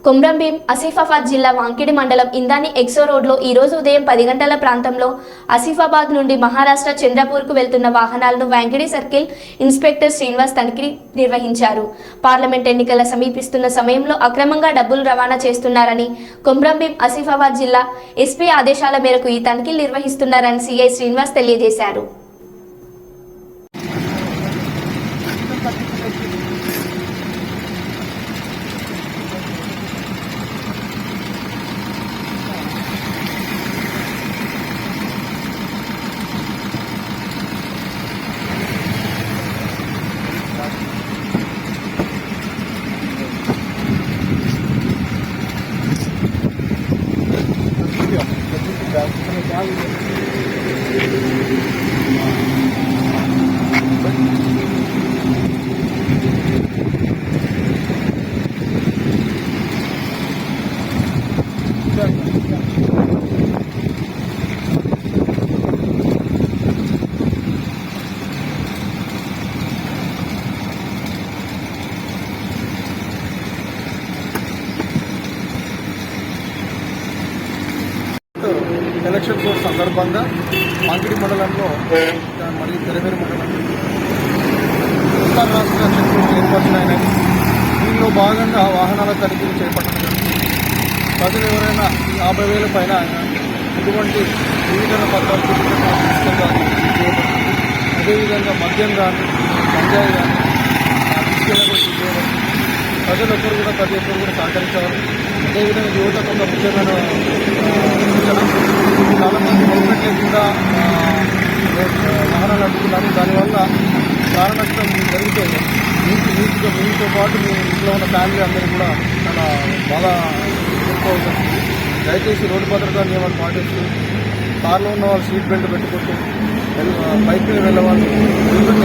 కొమ్రంభీం ఆసిఫాబాద్ జిల్లా వాంకిడి మండలం ఇందాని ఎక్సో రోడ్లో ఈ రోజు ఉదయం 10 గంటల ప్రాంతంలో ఆసిఫాబాద్ నుండి మహారాష్ట్ర చంద్రపూర్కు వెళ్తున్న వాహనాలను వాంకిడి సర్కిల్ ఇన్స్పెక్టర్ శ్రీనివాస్ తనిఖీ నిర్వహించారు. పార్లమెంట్ ఎన్నికల సమీపిస్తున్న సమయంలో అక్రమంగా డబ్బులు రవాణా చేస్తున్నారని, కొమ్రంభీం ఆసిఫాబాద్ జిల్లా ఎస్పీ ఆదేశాల మేరకు ఈ తనిఖీలు నిర్వహిస్తున్నారని సిఐ శ్రీనివాస్ తెలియజేశారు. ఎలక్షన్ కోడ్ సందర్భంగా వాంకిడి మండలంలో మరియు తెరవేరు మండలంలో ఉత్తర రాష్ట్ర చెక్కులు ఏర్పరిచినాయని, దీనిలో భాగంగా వాహనాల తనిఖీలు చేపట్టడం జరిగింది. ప్రజలు ఎవరైనా 50,000 పైన ఇటువంటి ధృవీకరణ పత్రాలు తీసుకెళ్ళాలి. అదేవిధంగా మద్యం కానీ గంజాయి కానీ తీసుకెళ్ళడం ప్రజలు ఒక్కరు కూడా ప్రతి ఒక్కరు కూడా సహకరించాలి. అదేవిధంగా యువత కొంత ముఖ్యమైన చాలామంది హెల్మెట్ లేకుండా వాహనాలు అడుగుతున్నారు. దానివల్ల ప్రాణ నష్టం జరిగితే మీతో పాటు మీ ఇంట్లో ఉన్న ఫ్యామిలీ అందరూ కూడా చాలా బాగా ఎదుర్కోవాల్సి. దయచేసి రోడ్డు భద్రతా నియమాలు పాటిస్తూ, కార్లో ఉన్న వాళ్ళు సీట్ బెల్ట్ పెట్టుకుంటూ, బైక్ మీద వెళ్ళేవాళ్ళు హెల్మెట్